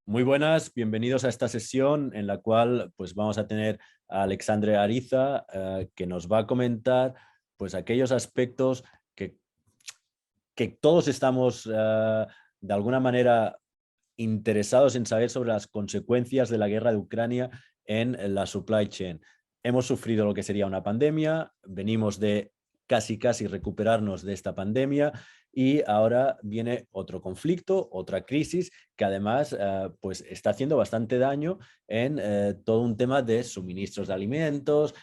Muy buenas, bienvenidos a esta sesión en la cual pues, vamos a tener a Alexandre Ariza que nos va a comentar pues, aquellos aspectos que todos estamos de alguna manera interesados en saber sobre las consecuencias de la guerra de Ucrania en la supply chain. Hemos sufrido lo que sería una pandemia, venimos de casi recuperarnos de esta pandemia y ahora viene otro conflicto, otra crisis que además pues está haciendo bastante daño en todo un tema de suministros de alimentos,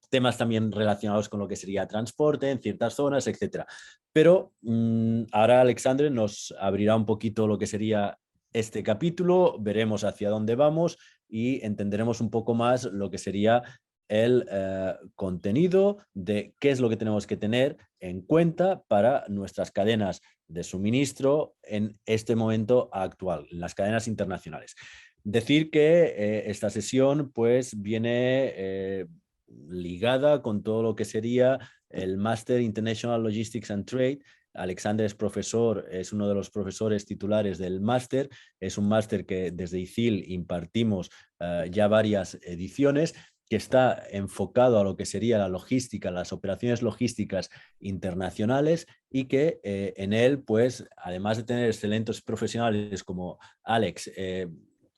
temas también relacionados con lo que sería transporte en ciertas zonas, etcétera. Pero ahora Alexandre nos abrirá un poquito lo que sería este capítulo, veremos hacia dónde vamos y entenderemos un poco más lo que sería el contenido de qué es lo que tenemos que tener en cuenta para nuestras cadenas de suministro en este momento actual, en las cadenas internacionales. Decir que esta sesión pues viene ligada con todo lo que sería el Master International Logistics and Trade. Alexander es profesor, es uno de los profesores titulares del máster, es un máster que desde ICIL impartimos ya varias ediciones, que está enfocado a lo que sería la logística, las operaciones logísticas internacionales y que en él, pues, además de tener excelentes profesionales como Alex,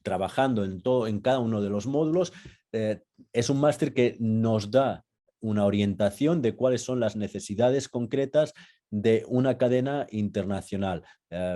trabajando en cada uno de los módulos, es un máster que nos da una orientación de cuáles son las necesidades concretas de una cadena internacional,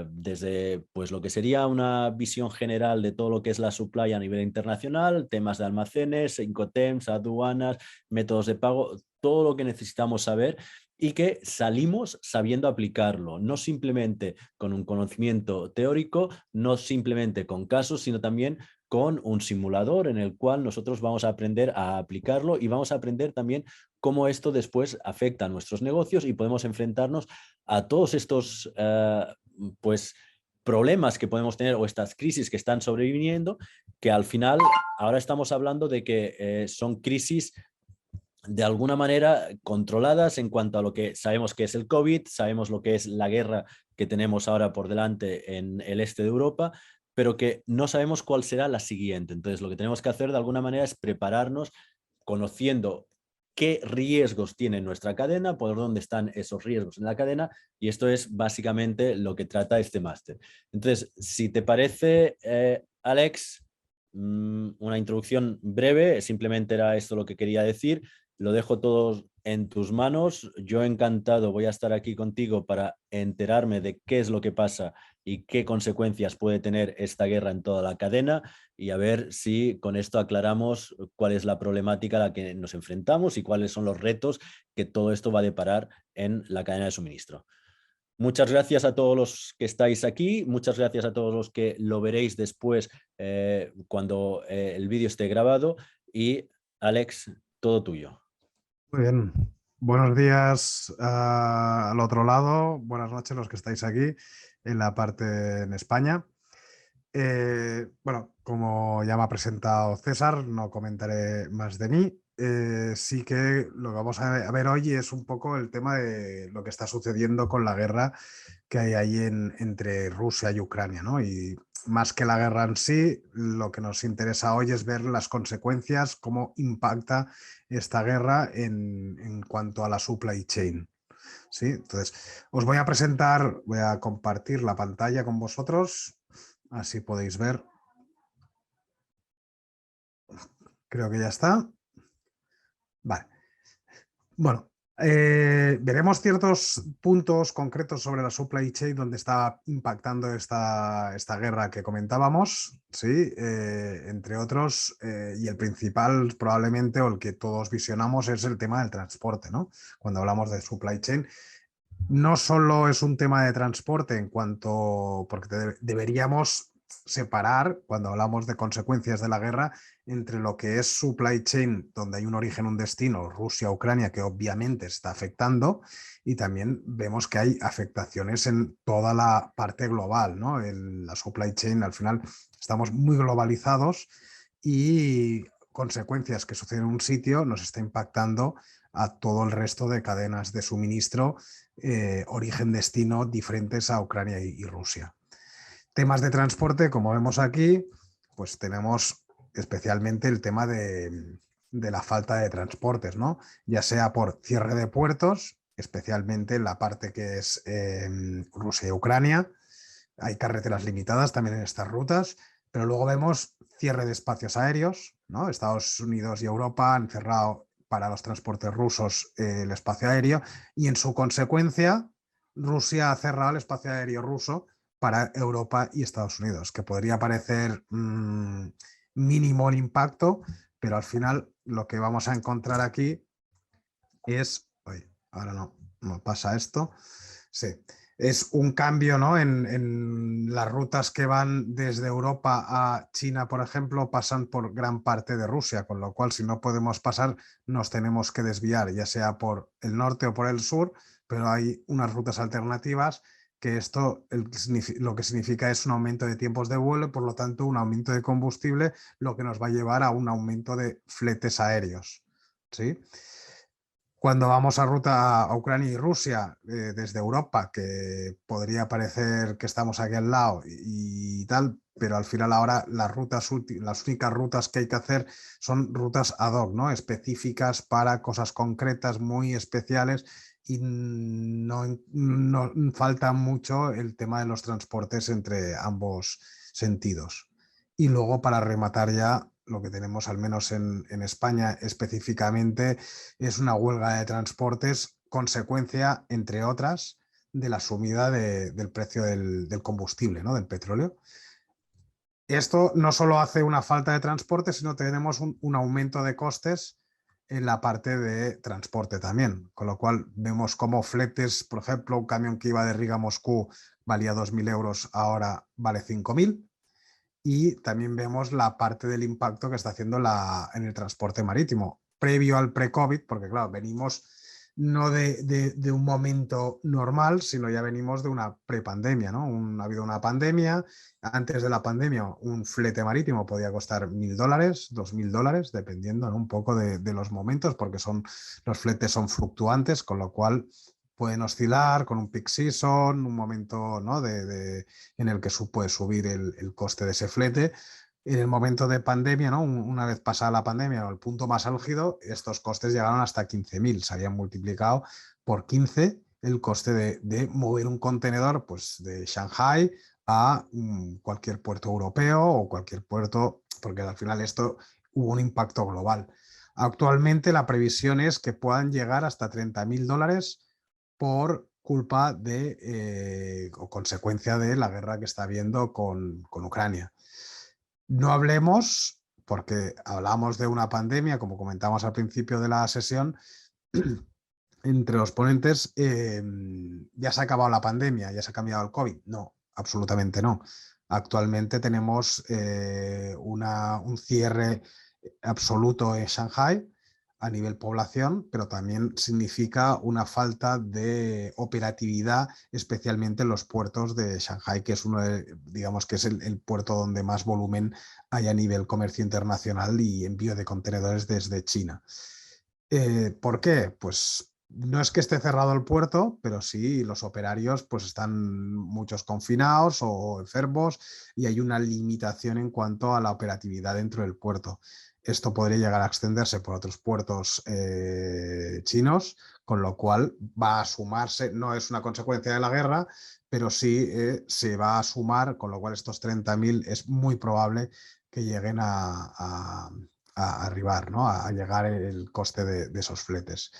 desde pues, lo que sería una visión general de todo lo que es la supply a nivel internacional, temas de almacenes, Incoterms, aduanas, métodos de pago, todo lo que necesitamos saber y que salimos sabiendo aplicarlo, no simplemente con un conocimiento teórico, no simplemente con casos, sino también con un simulador en el cual nosotros vamos a aprender a aplicarlo y vamos a aprender también cómo esto después afecta a nuestros negocios y podemos enfrentarnos a todos estos pues problemas que podemos tener o estas crisis que están sobreviniendo, que al final ahora estamos hablando de que son crisis de alguna manera controladas en cuanto a lo que sabemos que es el COVID, sabemos lo que es la guerra que tenemos ahora por delante en el este de Europa, pero que no sabemos cuál será la siguiente. Entonces, lo que tenemos que hacer de alguna manera es prepararnos conociendo qué riesgos tiene nuestra cadena, por dónde están esos riesgos en la cadena, y esto es básicamente lo que trata este máster. Entonces, si te parece, Alex, una introducción breve, simplemente era esto lo que quería decir. Lo dejo todo en tus manos. Yo encantado voy a estar aquí contigo para enterarme de qué es lo que pasa y qué consecuencias puede tener esta guerra en toda la cadena y a ver si con esto aclaramos cuál es la problemática a la que nos enfrentamos y cuáles son los retos que todo esto va a deparar en la cadena de suministro. Muchas gracias a todos los que estáis aquí, muchas gracias a todos los que lo veréis después cuando el vídeo esté grabado y Alex, todo tuyo. Muy bien. Buenos días al otro lado, buenas noches los que estáis aquí en la parte en España. Bueno, como ya me ha presentado César, no comentaré más de mí. Sí que lo que vamos a ver hoy es un poco el tema de lo que está sucediendo con la guerra que hay ahí entre Rusia y Ucrania, ¿no? Y más que la guerra en sí, lo que nos interesa hoy es ver las consecuencias, cómo impacta esta guerra en cuanto a la supply chain. ¿Sí? Entonces, os voy a presentar, voy a compartir la pantalla con vosotros, así podéis ver. Creo que ya está. Vale. Bueno, veremos ciertos puntos concretos sobre la supply chain donde está impactando esta guerra que comentábamos, ¿sí? Entre otros, y el principal probablemente o el que todos visionamos es el tema del transporte, ¿no? Cuando hablamos de supply chain, no solo es un tema de transporte en cuanto, porque deberíamos separar, cuando hablamos de consecuencias de la guerra, entre lo que es supply chain, donde hay un origen, un destino, Rusia, Ucrania, que obviamente está afectando, y también vemos que hay afectaciones en toda la parte global, ¿no? En la supply chain, al final, estamos muy globalizados y consecuencias que suceden en un sitio nos está impactando a todo el resto de cadenas de suministro, origen-destino diferentes a Ucrania y Rusia. Temas de transporte, como vemos aquí, pues tenemos especialmente el tema de la falta de transportes, ¿no? Ya sea por cierre de puertos, especialmente en la parte que es Rusia y Ucrania. Hay carreteras limitadas también en estas rutas, pero luego vemos cierre de espacios aéreos, ¿no? Estados Unidos y Europa han cerrado para los transportes rusos el espacio aéreo y en su consecuencia Rusia ha cerrado el espacio aéreo ruso para Europa y Estados Unidos, que podría parecer mínimo el impacto, pero al final lo que vamos a encontrar aquí es, oye, ahora no pasa esto, sí, es un cambio, ¿no? En las rutas que van desde Europa a China, por ejemplo, pasan por gran parte de Rusia, con lo cual si no podemos pasar nos tenemos que desviar, ya sea por el norte o por el sur, pero hay unas rutas alternativas que esto lo que significa es un aumento de tiempos de vuelo y por lo tanto un aumento de combustible, lo que nos va a llevar a un aumento de fletes aéreos, ¿sí? Cuando vamos a ruta a Ucrania y Rusia desde Europa, que podría parecer que estamos aquí al lado y tal, pero al final ahora las únicas rutas que hay que hacer son rutas ad hoc, ¿no? Específicas para cosas concretas, muy especiales y no falta mucho el tema de los transportes entre ambos sentidos. Y luego para rematar ya lo que tenemos al menos en España específicamente es una huelga de transportes, consecuencia, entre otras, de la subida del precio del combustible, ¿no? Del petróleo. Esto no solo hace una falta de transporte, sino tenemos un aumento de costes en la parte de transporte también, con lo cual vemos como fletes, por ejemplo, un camión que iba de Riga a Moscú valía 2.000 euros, ahora vale 5.000, y también vemos la parte del impacto que está haciendo en el transporte marítimo, previo al pre-COVID, porque claro, venimos no de un momento normal, sino ya venimos de una prepandemia, ¿no? Ha habido una pandemia, antes de la pandemia un flete marítimo podía costar $1.000, $2.000, dependiendo, ¿no? Un poco de los momentos, porque los fletes son fluctuantes, con lo cual pueden oscilar con un peak season, un momento, ¿no? En el que puede subir el coste de ese flete. En el momento de pandemia, ¿no? Una vez pasada la pandemia o el punto más álgido, estos costes llegaron hasta 15.000, se habían multiplicado por 15 el coste de mover un contenedor pues, de Shanghai a cualquier puerto europeo o cualquier puerto, porque al final esto hubo un impacto global. Actualmente la previsión es que puedan llegar hasta $30.000 por culpa o consecuencia de la guerra que está habiendo con Ucrania. No hablemos, porque hablamos de una pandemia, como comentamos al principio de la sesión, entre los ponentes, ¿ya se ha acabado la pandemia? ¿Ya se ha cambiado el COVID? No, absolutamente no. Actualmente tenemos un cierre absoluto en Shanghai a nivel población, pero también significa una falta de operatividad, especialmente en los puertos de Shanghai, que es digamos que es el puerto donde más volumen hay a nivel comercio internacional y envío de contenedores desde China. ¿Por qué? Pues no es que esté cerrado el puerto, pero sí los operarios pues están muchos confinados o enfermos y hay una limitación en cuanto a la operatividad dentro del puerto. Esto podría llegar a extenderse por otros puertos chinos, con lo cual va a sumarse, no es una consecuencia de la guerra, pero sí se va a sumar, con lo cual estos 30.000 es muy probable que lleguen a arribar, ¿no? A llegar el coste de esos fletes.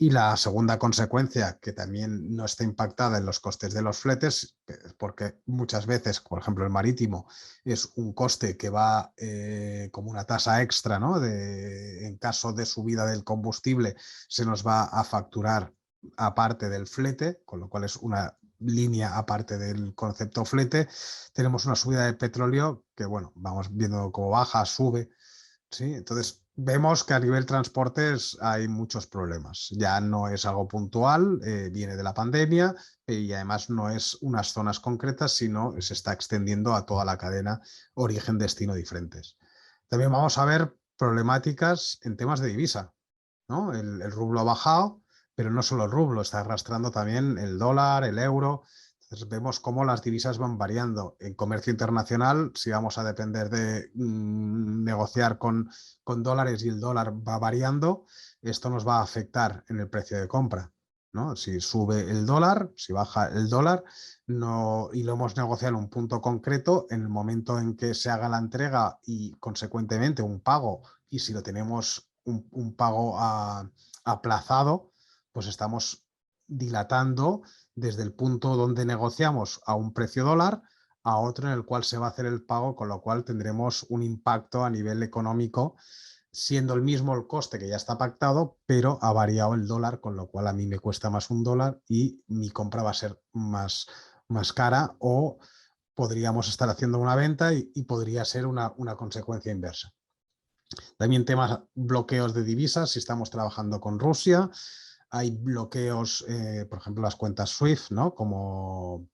Y la segunda consecuencia, que también no está impactada en los costes de los fletes, porque muchas veces, por ejemplo, el marítimo es un coste que va como una tasa extra, ¿no? En caso de subida del combustible, se nos va a facturar aparte del flete, con lo cual es una línea aparte del concepto flete. Tenemos una subida del petróleo que, bueno, vamos viendo cómo baja, sube. Sí, entonces vemos que a nivel transportes hay muchos problemas. Ya no es algo puntual, viene de la pandemia y además no es unas zonas concretas, sino se está extendiendo a toda la cadena origen-destino diferentes. También vamos a ver problemáticas en temas de divisa, ¿no? El rublo ha bajado, pero no solo el rublo, está arrastrando también el dólar, el euro. Entonces vemos cómo las divisas van variando. En comercio internacional, si vamos a depender de negociar con dólares y el dólar va variando, esto nos va a afectar en el precio de compra, ¿no? Si sube el dólar, si baja el dólar, no, y lo hemos negociado en un punto concreto, en el momento en que se haga la entrega y consecuentemente un pago, y si lo tenemos un pago aplazado, pues estamos dilatando desde el punto donde negociamos a un precio dólar a otro en el cual se va a hacer el pago, con lo cual tendremos un impacto a nivel económico, siendo el mismo el coste que ya está pactado, pero ha variado el dólar, con lo cual a mí me cuesta más un dólar y mi compra va a ser más cara, o podríamos estar haciendo una venta y podría ser una consecuencia inversa. También temas bloqueos de divisas, si estamos trabajando con Rusia, hay bloqueos, por ejemplo, las cuentas SWIFT, ¿no? Como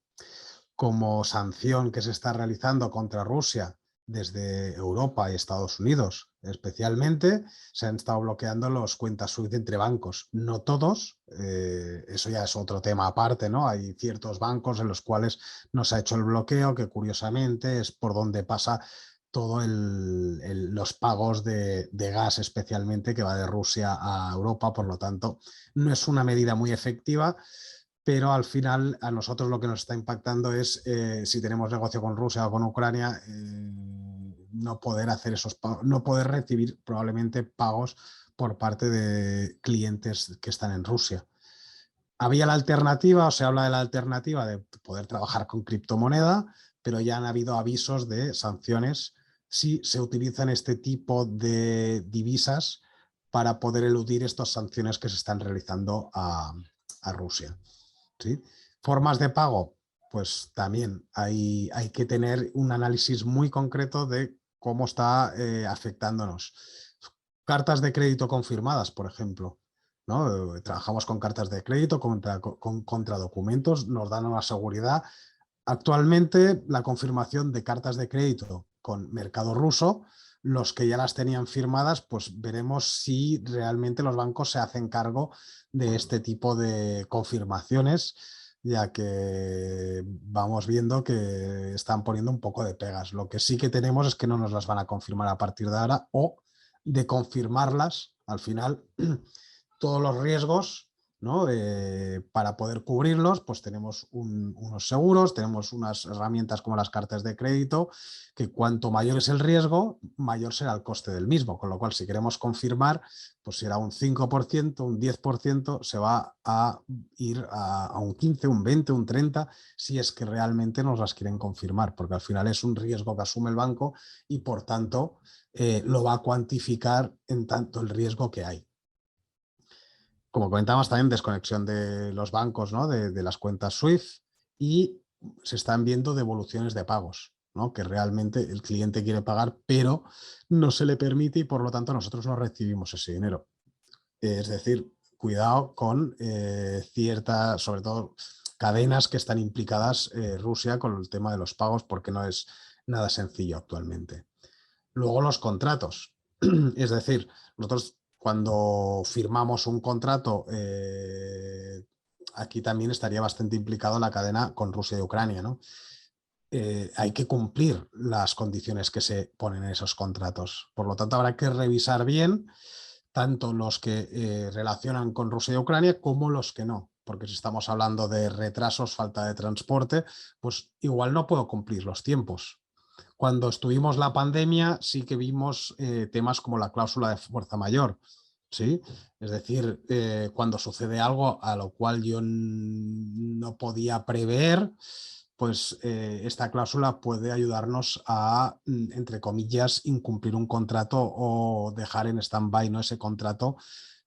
sanción que se está realizando contra Rusia desde Europa y Estados Unidos, especialmente, se han estado bloqueando las cuentas SWIFT entre bancos. No todos, eso ya es otro tema aparte, ¿no? Hay ciertos bancos en los cuales no se ha hecho el bloqueo, que curiosamente es por donde pasa todos los pagos de gas, especialmente, que va de Rusia a Europa. Por lo tanto, no es una medida muy efectiva, pero al final a nosotros lo que nos está impactando es, si tenemos negocio con Rusia o con Ucrania, no poder hacer esos pagos, no poder recibir probablemente pagos por parte de clientes que están en Rusia. Había la alternativa, o se habla de la alternativa de poder trabajar con criptomoneda, pero ya han habido avisos de sanciones si se utilizan este tipo de divisas para poder eludir estas sanciones que se están realizando a Rusia. ¿Sí? Formas de pago, pues también hay que tener un análisis muy concreto de cómo está afectándonos. Cartas de crédito confirmadas, por ejemplo, ¿no? Trabajamos con cartas de crédito contra documentos, nos dan una seguridad. Actualmente, la confirmación de cartas de crédito con mercado ruso, los que ya las tenían firmadas, pues veremos si realmente los bancos se hacen cargo de este tipo de confirmaciones, ya que vamos viendo que están poniendo un poco de pegas. Lo que sí que tenemos es que no nos las van a confirmar a partir de ahora, o de confirmarlas, al final, todos los riesgos, ¿no? Para poder cubrirlos, pues tenemos unos seguros, tenemos unas herramientas como las cartas de crédito, que cuanto mayor es el riesgo, mayor será el coste del mismo, con lo cual si queremos confirmar, pues si era un 5%, un 10%, se va a ir a un 15, un 20, un 30, si es que realmente nos las quieren confirmar, porque al final es un riesgo que asume el banco y por tanto lo va a cuantificar en tanto el riesgo que hay. Como comentábamos, también desconexión de los bancos, ¿no? de las cuentas SWIFT, y se están viendo devoluciones de pagos, ¿no? Que realmente el cliente quiere pagar, pero no se le permite y por lo tanto nosotros no recibimos ese dinero. Es decir, cuidado con ciertas, sobre todo, cadenas que están implicadas Rusia con el tema de los pagos, porque no es nada sencillo actualmente. Luego los contratos, es decir, nosotros cuando firmamos un contrato, aquí también estaría bastante implicado la cadena con Rusia y Ucrania, ¿no? Hay que cumplir las condiciones que se ponen en esos contratos. Por lo tanto, habrá que revisar bien tanto los que relacionan con Rusia y Ucrania como los que no. Porque si estamos hablando de retrasos, falta de transporte, pues igual no puedo cumplir los tiempos. Cuando estuvimos la pandemia sí que vimos temas como la cláusula de fuerza mayor, ¿sí? Es decir, cuando sucede algo a lo cual yo no podía prever, pues esta cláusula puede ayudarnos a, entre comillas, incumplir un contrato o dejar en stand-by, ¿no? ese contrato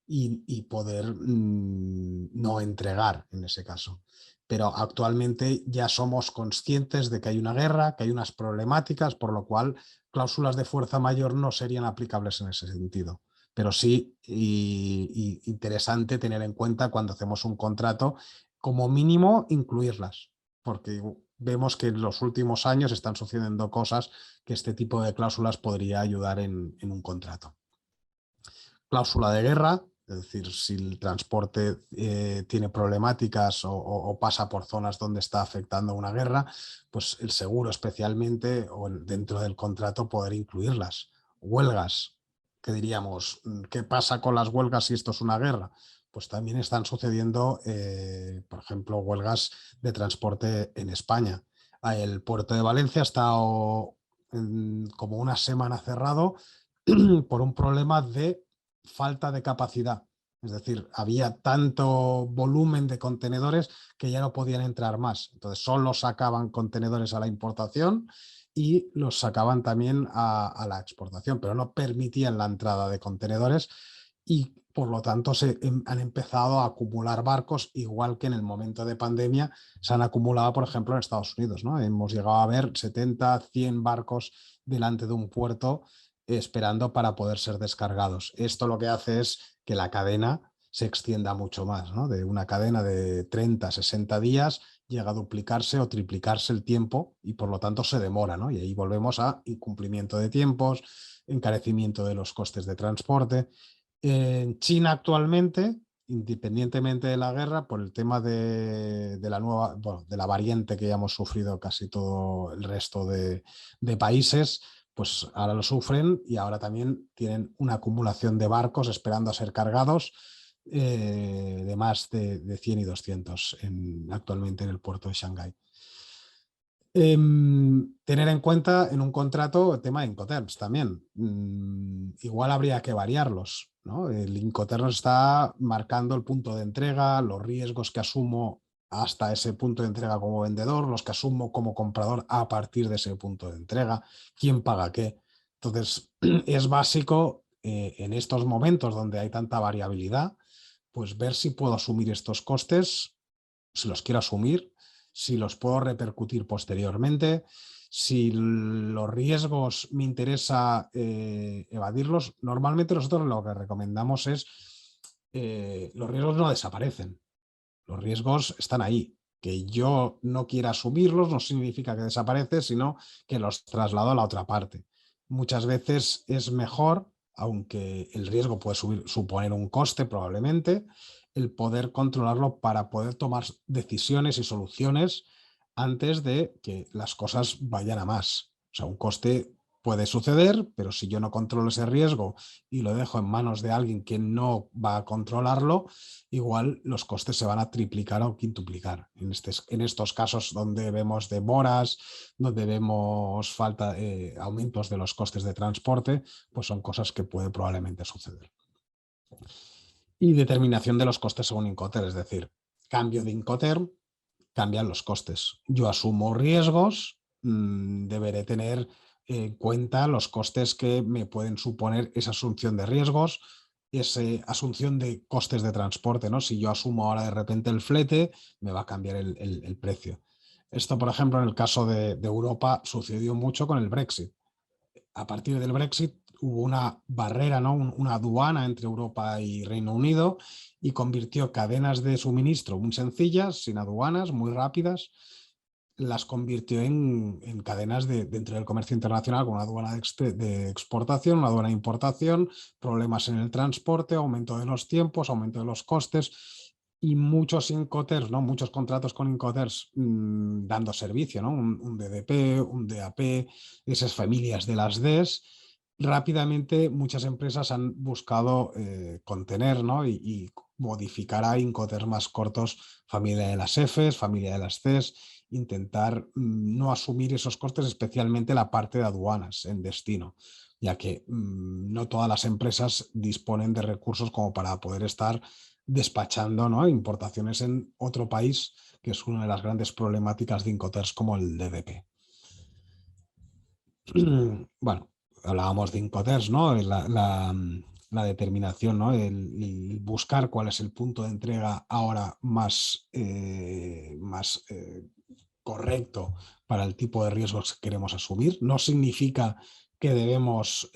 y poder no entregar en ese caso. Pero actualmente ya somos conscientes de que hay una guerra, que hay unas problemáticas, por lo cual cláusulas de fuerza mayor no serían aplicables en ese sentido. Pero sí interesante tener en cuenta cuando hacemos un contrato, como mínimo incluirlas, porque vemos que en los últimos años están sucediendo cosas que este tipo de cláusulas podría ayudar en un contrato. Cláusula de guerra, Es decir, si el transporte tiene problemáticas o pasa por zonas donde está afectando una guerra, pues el seguro especialmente o dentro del contrato poder incluirlas. Huelgas, que diríamos, ¿qué pasa con las huelgas si esto es una guerra? Pues también están sucediendo, por ejemplo, huelgas de transporte en España. El puerto de Valencia ha estado como una semana cerrado por un problema de falta de capacidad. Es decir, había tanto volumen de contenedores que ya no podían entrar más. Entonces, solo sacaban contenedores a la importación y los sacaban también a la exportación, pero no permitían la entrada de contenedores y por lo tanto han empezado a acumular barcos, igual que en el momento de pandemia se han acumulado, por ejemplo, en Estados Unidos, ¿no? Hemos llegado a ver 70, 100 barcos delante de un puerto esperando para poder ser descargados. Esto lo que hace es que la cadena se extienda mucho más, ¿no? De una cadena de 30, 60 días llega a duplicarse o triplicarse el tiempo y por lo tanto se demora, ¿no? Y ahí volvemos a incumplimiento de tiempos, encarecimiento de los costes de transporte. En China actualmente, independientemente de la guerra, por el tema de la nueva, bueno, de la variante que ya hemos sufrido casi todo el resto de países, pues ahora lo sufren y ahora también tienen una acumulación de barcos esperando a ser cargados de más de 100 y 200 actualmente en el puerto de Shanghái. Tener en cuenta en un contrato el tema de Incoterms también. Igual habría que variarlos, ¿no? El Incoterms está marcando el punto de entrega, los riesgos que asumo hasta ese punto de entrega como vendedor, los que asumo como comprador a partir de ese punto de entrega, quién paga qué. Entonces, es básico en estos momentos donde hay tanta variabilidad, pues ver si puedo asumir estos costes, si los quiero asumir, si los puedo repercutir posteriormente, si los riesgos me interesa evadirlos. Normalmente nosotros lo que recomendamos es los riesgos no desaparecen, los riesgos están ahí. Que yo no quiera asumirlos no significa que desaparece, sino que los traslado a la otra parte. Muchas veces es mejor, aunque el riesgo puede suponer un coste probablemente, el poder controlarlo para poder tomar decisiones y soluciones antes de que las cosas vayan a más. O sea, un coste puede suceder, pero si yo no controlo ese riesgo y lo dejo en manos de alguien que no va a controlarlo, igual los costes se van a triplicar o quintuplicar. En estos casos donde vemos demoras, donde vemos aumentos de los costes de transporte, pues son cosas que puede probablemente suceder. Y determinación de los costes según Incoterm, es decir, cambio de Incoterm, cambian los costes. Yo asumo riesgos, deberé tener en cuenta los costes que me pueden suponer esa asunción de riesgos, esa asunción de costes de transporte, ¿no? Si yo asumo ahora de repente el flete, me va a cambiar el precio. Esto, por ejemplo, en el caso de Europa sucedió mucho con el Brexit. A partir del Brexit hubo una barrera, ¿no? Una aduana entre Europa y Reino Unido y convirtió cadenas de suministro muy sencillas, sin aduanas, muy rápidas, las convirtió en cadenas dentro del comercio internacional con una aduana de exportación, una aduana de importación, problemas en el transporte, aumento de los tiempos, aumento de los costes y muchos Incoterms, ¿no? Muchos contratos con Incoterms dando servicio, ¿no? Un DDP, un DAP, esas familias de las Ds. Rápidamente muchas empresas han buscado contener, ¿no? y modificar a Incoterms más cortos, familia de las Fs, familia de las Cs, intentar no asumir esos costes, especialmente la parte de aduanas en destino, ya que no todas las empresas disponen de recursos como para poder estar despachando, ¿no? Importaciones en otro país, que es una de las grandes problemáticas de Incoterms como el DDP. Bueno, hablábamos de Incoterms, ¿no? La determinación, ¿no? El buscar cuál es el punto de entrega ahora más correcto para el tipo de riesgos que queremos asumir. No significa que debemos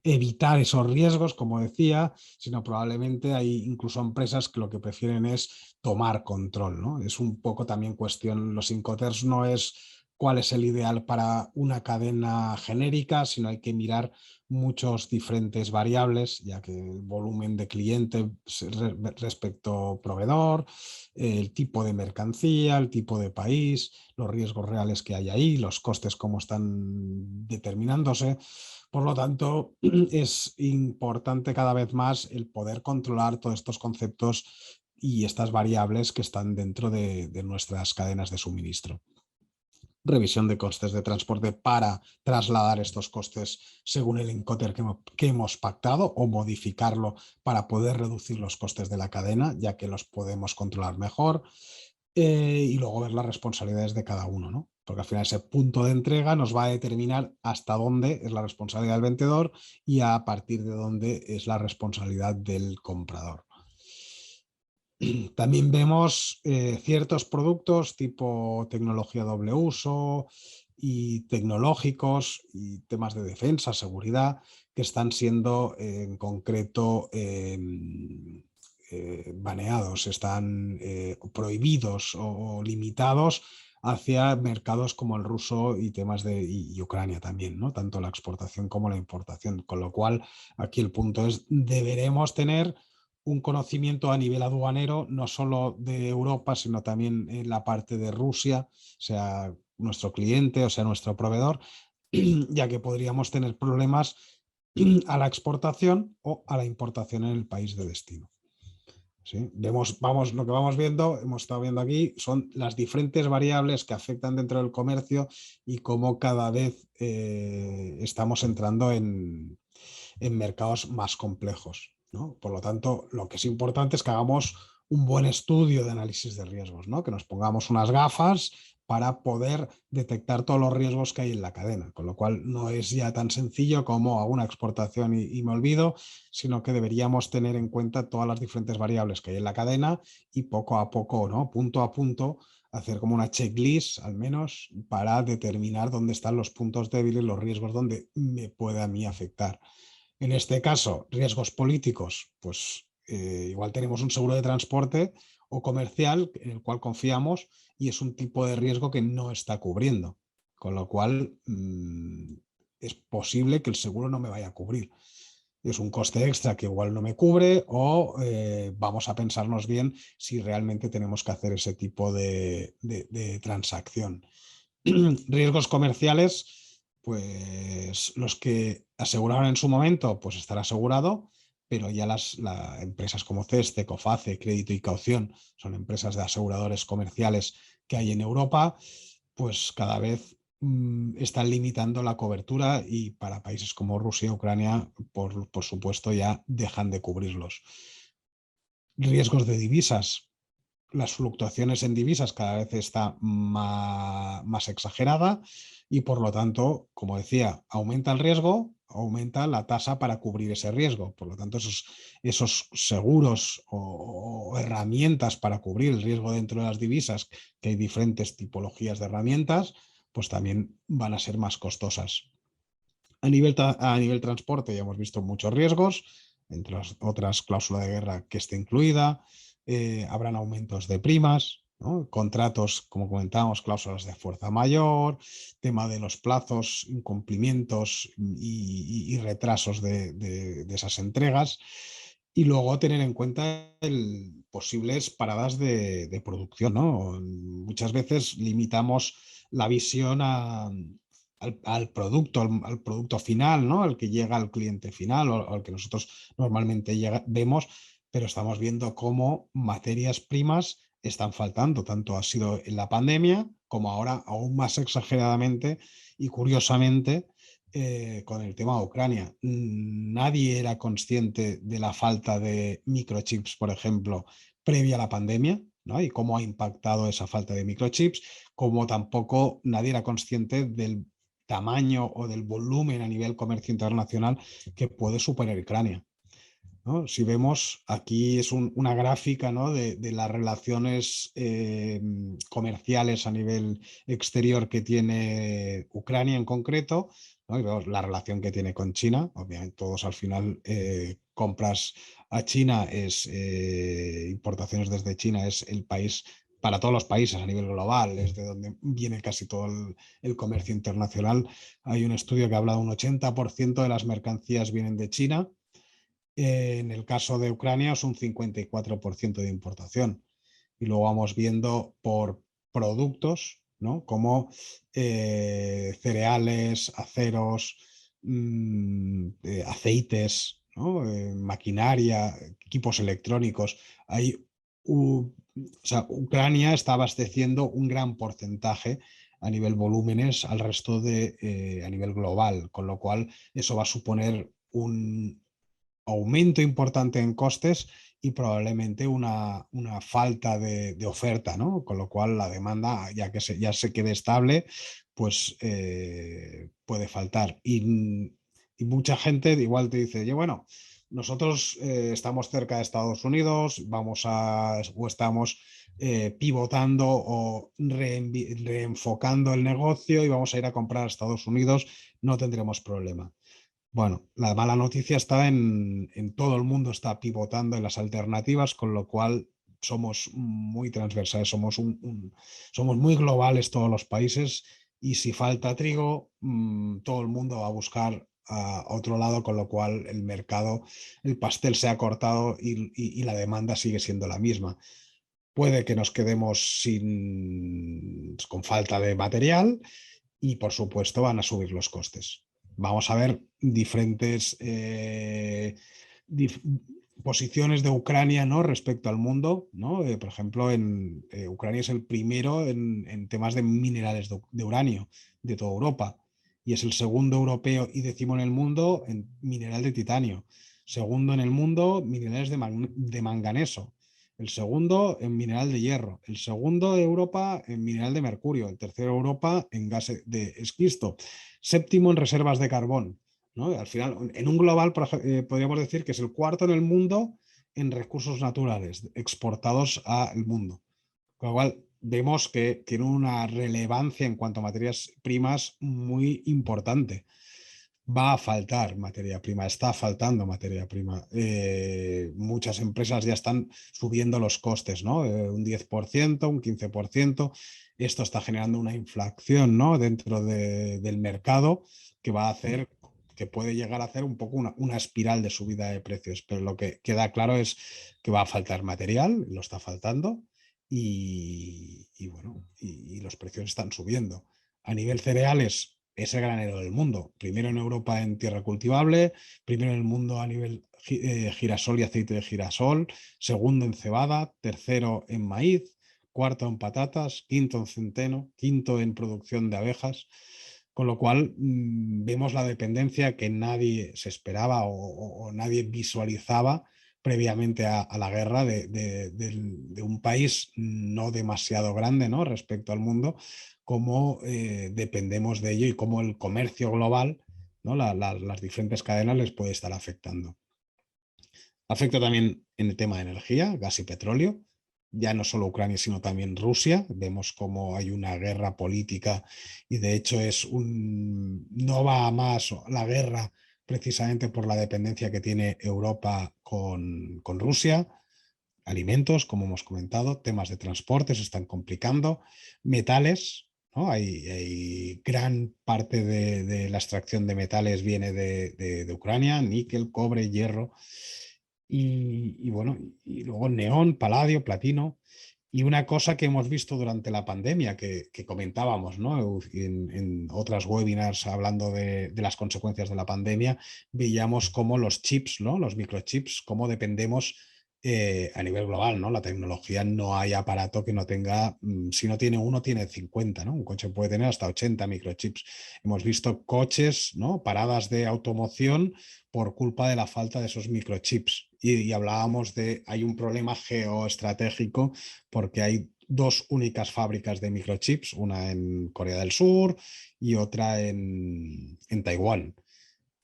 evitar esos riesgos, como decía, sino probablemente hay incluso empresas que lo que prefieren es tomar control, ¿no? Es un poco también cuestión, los Incoterms no es cuál es el ideal para una cadena genérica, sino hay que mirar muchos diferentes variables, ya que el volumen de cliente respecto proveedor, el tipo de mercancía, el tipo de país, los riesgos reales que hay ahí, los costes cómo están determinándose. Por lo tanto, es importante cada vez más el poder controlar todos estos conceptos y estas variables que están dentro de nuestras cadenas de suministro. Revisión de costes de transporte para trasladar estos costes según el encoder que hemos pactado o modificarlo para poder reducir los costes de la cadena, ya que los podemos controlar mejor. Y luego ver las responsabilidades de cada uno, ¿no? Porque al final ese punto de entrega nos va a determinar hasta dónde es la responsabilidad del vendedor y a partir de dónde es la responsabilidad del comprador. También vemos ciertos productos tipo tecnología doble uso y tecnológicos y temas de defensa, seguridad, que están siendo en concreto baneados, están prohibidos o limitados hacia mercados como el ruso y temas y Ucrania también, ¿no? Tanto la exportación como la importación. Con lo cual, aquí el punto es, deberemos tener un conocimiento a nivel aduanero, no solo de Europa, sino también en la parte de Rusia, sea nuestro cliente o sea nuestro proveedor, ya que podríamos tener problemas a la exportación o a la importación en el país de destino. ¿Sí? Lo que vamos viendo, hemos estado viendo aquí, son las diferentes variables que afectan dentro del comercio y cómo cada vez estamos entrando en mercados más complejos, ¿no? Por lo tanto, lo que es importante es que hagamos un buen estudio de análisis de riesgos, ¿no? Que nos pongamos unas gafas para poder detectar todos los riesgos que hay en la cadena, con lo cual no es ya tan sencillo como hago una exportación y me olvido, sino que deberíamos tener en cuenta todas las diferentes variables que hay en la cadena y poco a poco, ¿no? Punto a punto, hacer como una checklist al menos para determinar dónde están los puntos débiles, los riesgos donde me puede a mí afectar. En este caso, riesgos políticos, pues igual tenemos un seguro de transporte o comercial en el cual confiamos y es un tipo de riesgo que no está cubriendo, con lo cual es posible que el seguro no me vaya a cubrir. Es un coste extra que igual no me cubre o vamos a pensarnos bien si realmente tenemos que hacer ese tipo de transacción. Riesgos comerciales, pues los que aseguraron en su momento, pues estará asegurado, pero ya las empresas como CESTE, COFACE, Crédito y Caución, son empresas de aseguradores comerciales que hay en Europa, pues cada vez están limitando la cobertura y para países como Rusia y Ucrania, por supuesto, ya dejan de cubrirlos. Riesgos de divisas. Las fluctuaciones en divisas cada vez está más exagerada y por lo tanto, como decía, aumenta el riesgo, aumenta la tasa para cubrir ese riesgo. Por lo tanto, esos seguros o herramientas para cubrir el riesgo dentro de las divisas, que hay diferentes tipologías de herramientas, pues también van a ser más costosas. A nivel transporte ya hemos visto muchos riesgos, entre las otras cláusula de guerra que esté incluida, habrán aumentos de primas, ¿no? Contratos, como comentábamos, cláusulas de fuerza mayor, tema de los plazos, incumplimientos y retrasos de esas entregas. Y luego tener en cuenta posibles paradas de producción, ¿no? Muchas veces limitamos la visión al producto final, ¿no? Al que llega al cliente final o al que nosotros normalmente vemos, pero estamos viendo cómo materias primas están faltando. Tanto ha sido en la pandemia como ahora aún más exageradamente y curiosamente con el tema de Ucrania. Nadie era consciente de la falta de microchips, por ejemplo, previa a la pandemia, ¿no? Y cómo ha impactado esa falta de microchips, como tampoco nadie era consciente del tamaño o del volumen a nivel comercio internacional que puede superar Ucrania, ¿no? Si vemos, aquí es una gráfica, ¿no? de las relaciones comerciales a nivel exterior que tiene Ucrania en concreto, ¿no? Y vemos la relación que tiene con China. Obviamente todos al final compras a China, importaciones desde China es el país para todos los países a nivel global, es de donde viene casi todo el comercio internacional. Hay un estudio que habla de un 80% de las mercancías vienen de China. En el caso de Ucrania es un 54% de importación. Y luego vamos viendo por productos, ¿no? Como cereales, aceros, aceites, ¿no? Maquinaria, equipos electrónicos. O sea, Ucrania está abasteciendo un gran porcentaje a nivel volúmenes al resto a nivel global, con lo cual eso va a suponer un aumento importante en costes y probablemente una falta de oferta, ¿no? Con lo cual la demanda, ya se quede estable, pues puede faltar. Y mucha gente igual te dice, oye, bueno, nosotros estamos cerca de Estados Unidos, o estamos pivotando o reenfocando el negocio y vamos a ir a comprar a Estados Unidos, no tendremos problema. Bueno, la mala noticia está en todo el mundo está pivotando en las alternativas, con lo cual somos muy transversales, somos muy globales todos los países y si falta trigo, todo el mundo va a buscar a otro lado, con lo cual el mercado, el pastel se ha cortado y la demanda sigue siendo la misma. Puede que nos quedemos con falta de material y por supuesto van a subir los costes. Vamos a ver diferentes posiciones de Ucrania, ¿no? Respecto al mundo, ¿no? Por ejemplo, Ucrania es el primero en temas de minerales de uranio de toda Europa y es el segundo europeo y décimo en el mundo en mineral de titanio. Segundo en el mundo, minerales de manganeso. El segundo en mineral de hierro, el segundo de Europa en mineral de mercurio, el tercero de Europa en gas de esquisto, séptimo en reservas de carbón, ¿no? Al final, en un global, podríamos decir que es el cuarto en el mundo en recursos naturales exportados al mundo. Con lo cual, vemos que tiene una relevancia en cuanto a materias primas muy importante. Va a faltar materia prima, está faltando materia prima. Muchas empresas ya están subiendo los costes, ¿no? Un 10%, un 15%. Esto está generando una inflación, ¿no? Dentro del mercado que va a hacer, que puede llegar a hacer un poco una espiral de subida de precios. Pero lo que queda claro es que va a faltar material, lo está faltando, y bueno, y los precios están subiendo. A nivel cereales, es el granero del mundo. Primero en Europa en tierra cultivable, primero en el mundo a nivel girasol y aceite de girasol, segundo en cebada, tercero en maíz, cuarto en patatas, quinto en centeno, quinto en producción de abejas. Con lo cual vemos la dependencia que nadie se esperaba o nadie visualizaba previamente a la guerra de un país no demasiado grande, ¿no? Respecto al mundo, cómo dependemos de ello y cómo el comercio global, ¿no? Las diferentes cadenas les puede estar afectando. Afecta también en el tema de energía, gas y petróleo, ya no solo Ucrania, sino también Rusia. Vemos cómo hay una guerra política y de hecho no va a más la guerra precisamente por la dependencia que tiene Europa con Rusia. Alimentos, como hemos comentado, temas de transporte se están complicando, metales, ¿no? Hay gran parte de la extracción de metales viene de Ucrania, níquel, cobre, hierro y bueno, y luego neón, paladio, platino. Y una cosa que hemos visto durante la pandemia, que comentábamos, ¿no? En otras webinars hablando de las consecuencias de la pandemia, veíamos cómo los chips, ¿no? Los microchips, cómo dependemos a nivel global, ¿no? La tecnología, no hay aparato que no tenga, si no tiene uno, tiene 50, ¿no? Un coche puede tener hasta 80 microchips. Hemos visto coches, ¿no? Paradas de automoción por culpa de la falta de esos microchips. Y hablábamos hay un problema geoestratégico porque hay dos únicas fábricas de microchips, una en Corea del Sur y otra en Taiwán.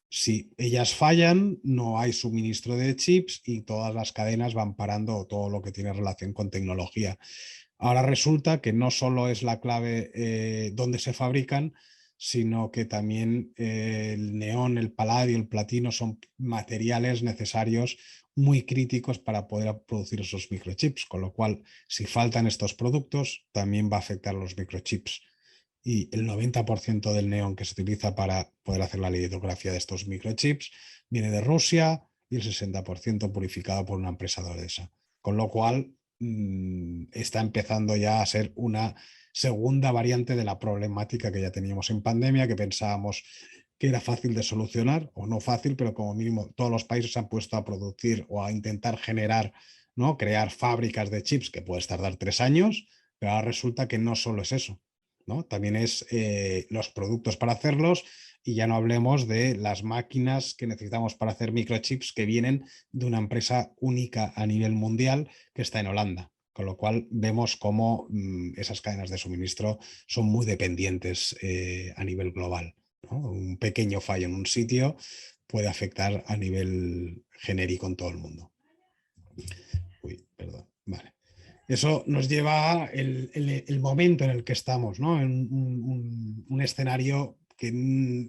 Si ellas fallan, no hay suministro de chips y todas las cadenas van parando todo lo que tiene relación con tecnología. Ahora resulta que no solo es la clave dónde se fabrican, sino que también el neón, el paladio, el platino son materiales necesarios muy críticos para poder producir esos microchips, con lo cual si faltan estos productos también va a afectar a los microchips. Y el 90% del neón que se utiliza para poder hacer la litografía de estos microchips viene de Rusia y el 60% purificado por una empresa danesa. Con lo cual está empezando ya a ser una segunda variante de la problemática que ya teníamos en pandemia, que pensábamos que era fácil de solucionar, o no fácil, pero como mínimo todos los países se han puesto a producir o a intentar generar, ¿no? Crear fábricas de chips que puedes tardar 3 años, pero ahora resulta que no solo es eso, ¿no? También es los productos para hacerlos, y ya no hablemos de las máquinas que necesitamos para hacer microchips que vienen de una empresa única a nivel mundial que está en Holanda. Con lo cual vemos cómo esas cadenas de suministro son muy dependientes a nivel global, ¿no? Un pequeño fallo en un sitio puede afectar a nivel genérico en todo el mundo. Uy, perdón. Vale. Eso nos lleva a el momento en el que estamos, ¿no? En un escenario que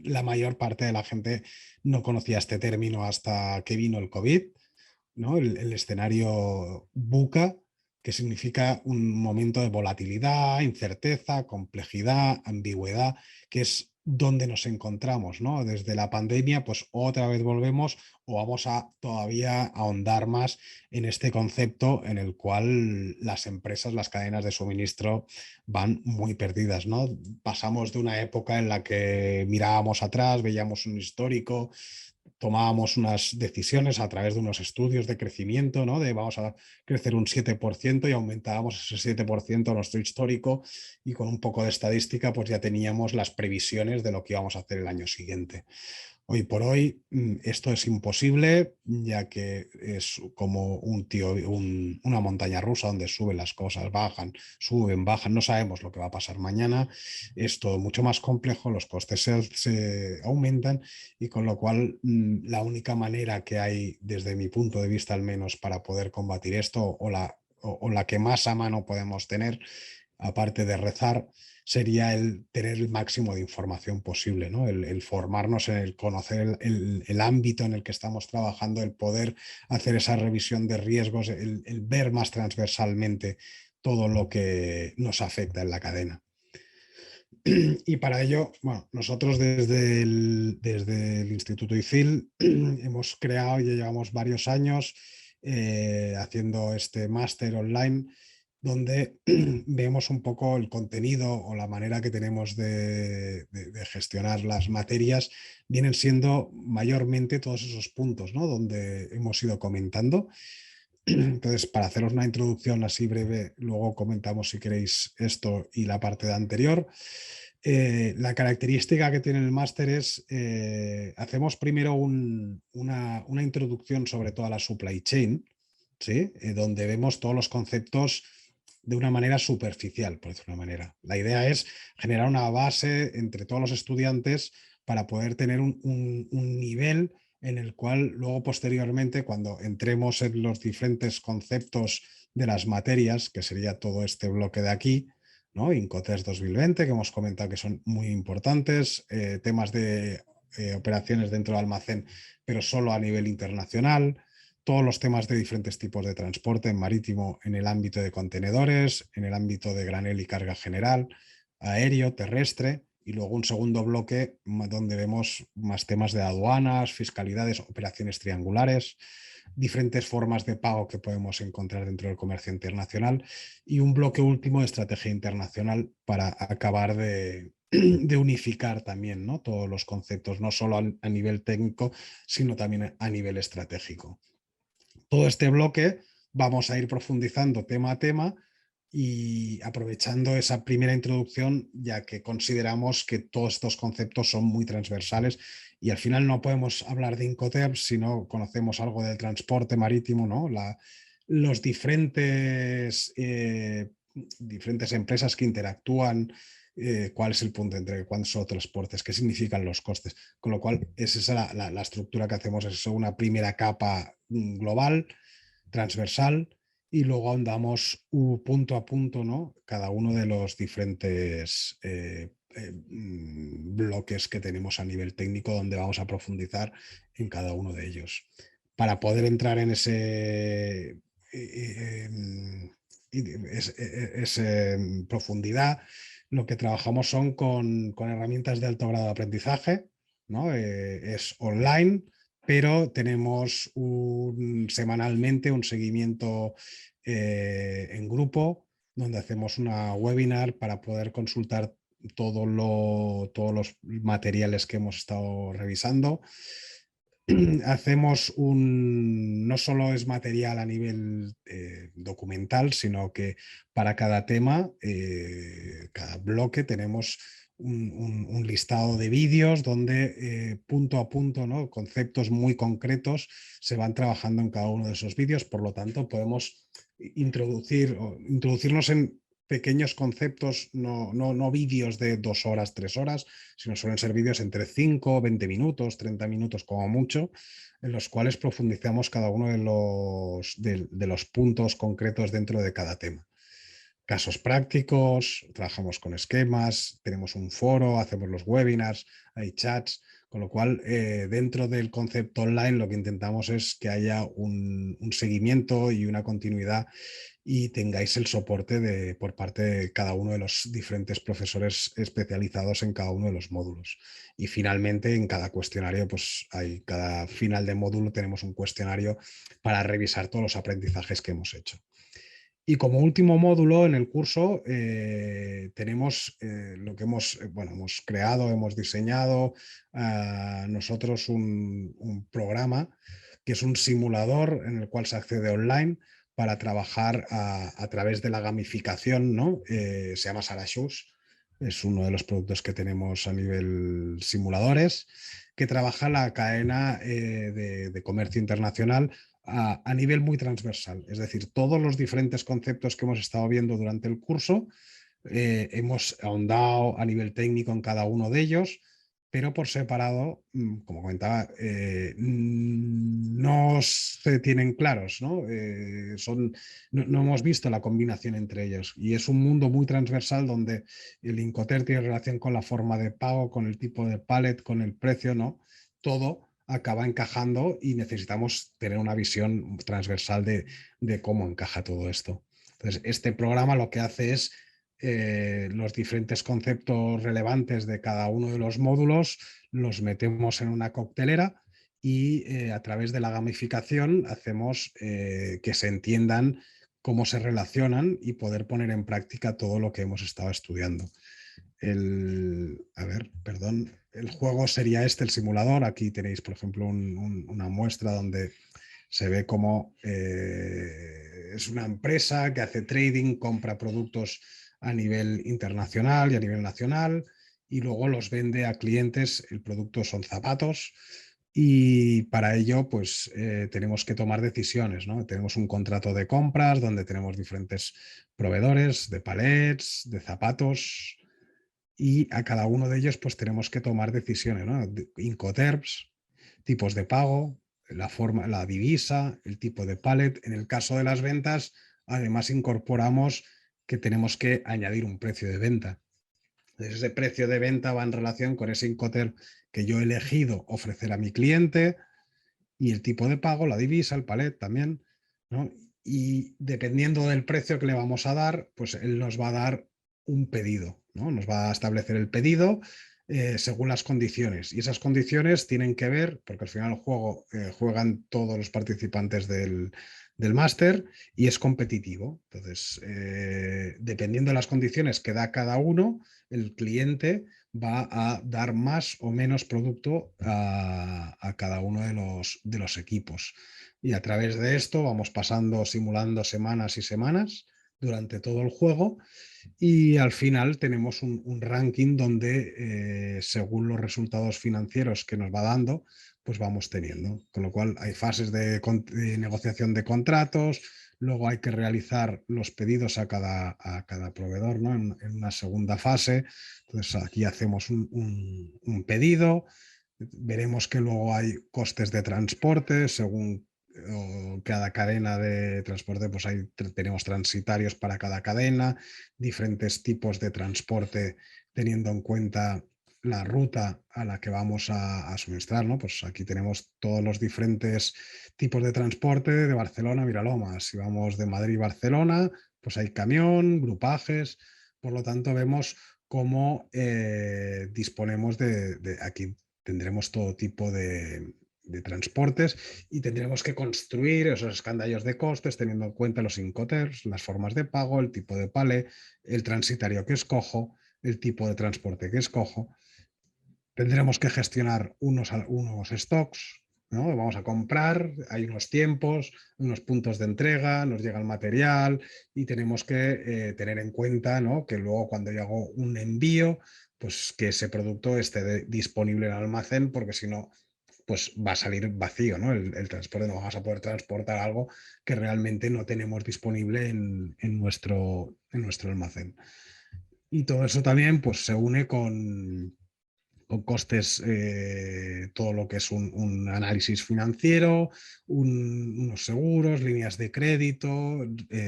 la mayor parte de la gente no conocía este término hasta que vino el COVID, ¿no? El escenario VUCA, que significa un momento de volatilidad, incerteza, complejidad, ambigüedad, que es donde nos encontramos, ¿no? Desde la pandemia, pues otra vez volvemos o vamos a todavía ahondar más en este concepto en el cual las empresas, las cadenas de suministro van muy perdidas, ¿no? Pasamos de una época en la que mirábamos atrás, veíamos un histórico, tomábamos unas decisiones a través de unos estudios de crecimiento, ¿no? De vamos a crecer un 7% y aumentábamos ese 7% a nuestro histórico, y con un poco de estadística pues ya teníamos las previsiones de lo que íbamos a hacer el año siguiente. Hoy por hoy esto es imposible, ya que es como una montaña rusa donde suben las cosas, bajan, suben, bajan, no sabemos lo que va a pasar mañana, es todo mucho más complejo, los costes se aumentan, y con lo cual la única manera que hay, desde mi punto de vista al menos, para poder combatir esto, o la que más a mano podemos tener, aparte de rezar, sería el tener el máximo de información posible, ¿no? El formarnos en el conocer el ámbito en el que estamos trabajando, el poder hacer esa revisión de riesgos, el ver más transversalmente todo lo que nos afecta en la cadena. Y para ello, bueno, nosotros desde el Instituto ICIL hemos creado, y ya llevamos varios años haciendo este máster online, donde vemos un poco el contenido o la manera que tenemos de gestionar las materias. Vienen siendo mayormente todos esos puntos, ¿no? Donde hemos ido comentando. Entonces, para haceros una introducción así breve, luego comentamos si queréis esto y la parte de anterior. La característica que tiene el máster es, hacemos primero una introducción sobre toda la supply chain, ¿sí? Donde vemos todos los conceptos de una manera superficial, por decirlo de una manera. La idea es generar una base entre todos los estudiantes para poder tener un nivel en el cual luego posteriormente, cuando entremos en los diferentes conceptos de las materias, que sería todo este bloque de aquí, ¿no? Incoterms 2020, que hemos comentado que son muy importantes, temas de operaciones dentro del almacén, pero solo a nivel internacional, todos los temas de diferentes tipos de transporte en marítimo, en el ámbito de contenedores, en el ámbito de granel y carga general, aéreo, terrestre, y luego un segundo bloque donde vemos más temas de aduanas, fiscalidades, operaciones triangulares, diferentes formas de pago que podemos encontrar dentro del comercio internacional, y un bloque último de estrategia internacional para acabar de unificar también, ¿no? Todos los conceptos, no solo a nivel técnico, sino también a nivel estratégico. Todo este bloque vamos a ir profundizando tema a tema y aprovechando esa primera introducción, ya que consideramos que todos estos conceptos son muy transversales y al final no podemos hablar de Incoterms si no conocemos algo del transporte marítimo, ¿no? Los diferentes empresas que interactúan, cuál es el punto entre cuándo son transportes, qué significan los costes. Con lo cual, es esa la estructura que hacemos, es una primera capa global, transversal, y luego ahondamos punto a punto, ¿no? Cada uno de los diferentes bloques que tenemos a nivel técnico, donde vamos a profundizar en cada uno de ellos. para poder entrar en esa profundidad, lo que trabajamos son con herramientas de alto grado de aprendizaje, ¿no? Es online, pero tenemos semanalmente un seguimiento en grupo, donde hacemos una webinar para poder consultar todos los materiales que hemos estado revisando. Hacemos no solo es material a nivel documental, sino que para cada tema, cada bloque, tenemos un listado de vídeos donde punto a punto, ¿no? Conceptos muy concretos se van trabajando en cada uno de esos vídeos. Por lo tanto, podemos introducirnos en pequeños conceptos, no vídeos de 2 horas, 3 horas, sino suelen ser vídeos entre 5, 20 minutos, 30 minutos como mucho, en los cuales profundizamos cada uno de los puntos concretos dentro de cada tema. Casos prácticos, trabajamos con esquemas, tenemos un foro, hacemos los webinars, hay chats, con lo cual dentro del concepto online lo que intentamos es que haya un seguimiento y una continuidad y tengáis el soporte por parte de cada uno de los diferentes profesores especializados en cada uno de los módulos. Y finalmente en cada cuestionario, pues cada final de módulo tenemos un cuestionario para revisar todos los aprendizajes que hemos hecho. Y como último módulo en el curso tenemos lo que hemos creado, hemos diseñado nosotros un programa que es un simulador en el cual se accede online para trabajar a través de la gamificación, ¿no? Se llama Sarashoes, es uno de los productos que tenemos a nivel simuladores, que trabaja la cadena de comercio internacional a nivel muy transversal. Es decir, todos los diferentes conceptos que hemos estado viendo durante el curso, hemos ahondado a nivel técnico en cada uno de ellos, pero por separado, como comentaba, no se tienen claros, ¿no? No hemos visto la combinación entre ellos y es un mundo muy transversal donde el Incoterm tiene relación con la forma de pago, con el tipo de pallet, con el precio, ¿no? Todo acaba encajando y necesitamos tener una visión transversal de cómo encaja todo esto. Entonces, este programa lo que hace es los diferentes conceptos relevantes de cada uno de los módulos, los metemos en una coctelera y a través de la gamificación hacemos que se entiendan cómo se relacionan y poder poner en práctica todo lo que hemos estado estudiando. El juego sería el simulador. Aquí tenéis, por ejemplo, una muestra donde se ve cómo es una empresa que hace trading, compra productos a nivel internacional y a nivel nacional y luego los vende a clientes. El producto son zapatos y para ello pues tenemos que tomar decisiones, ¿no? Tenemos un contrato de compras donde tenemos diferentes proveedores de palets, de zapatos, y a cada uno de ellos pues tenemos que tomar decisiones, ¿no? Incoterms, tipos de pago, la forma, la divisa, el tipo de pallet. En el caso de las ventas, además incorporamos que tenemos que añadir un precio de venta. Entonces, ese precio de venta va en relación con ese Incoterm que yo he elegido ofrecer a mi cliente y el tipo de pago, la divisa, el pallet también, ¿no? Y dependiendo del precio que le vamos a dar, pues él nos va a dar un pedido, ¿no? Nos va a establecer el pedido según las condiciones. Y esas condiciones tienen que ver, porque al final el juego juegan todos los participantes del máster y es competitivo. Entonces, dependiendo de las condiciones que da cada uno, el cliente va a dar más o menos producto a cada uno de los equipos. Y a través de esto vamos pasando, simulando semanas y semanas durante todo el juego y al final tenemos un ranking donde según los resultados financieros que nos va dando, pues vamos teniendo. Con lo cual hay fases de negociación de contratos, luego hay que realizar los pedidos a cada proveedor, ¿no? En una segunda fase. Entonces aquí hacemos un pedido, veremos que luego hay costes de transporte según cada cadena de transporte, pues tenemos transitarios para cada cadena, diferentes tipos de transporte teniendo en cuenta la ruta a la que vamos a suministrar, ¿no? Pues aquí tenemos todos los diferentes tipos de transporte de Barcelona a Miralomas. Si vamos de Madrid a Barcelona, pues hay camión, grupajes, por lo tanto vemos cómo disponemos aquí tendremos todo tipo de transportes y tendremos que construir esos escandallos de costes teniendo en cuenta los Incoterms, las formas de pago, el tipo de palé, el transitario que escojo, el tipo de transporte que escojo. Tendremos que gestionar unos stocks, ¿no? Vamos a comprar, hay unos tiempos, unos puntos de entrega, nos llega el material y tenemos que tener en cuenta, ¿no? Que luego cuando yo hago un envío, pues que ese producto esté disponible en el almacén, porque si no, pues va a salir vacío, ¿no? El transporte, no vamos a poder transportar algo que realmente no tenemos disponible en nuestro almacén. Y todo eso también pues, se une con costes, todo lo que es un análisis financiero, unos seguros, líneas de crédito,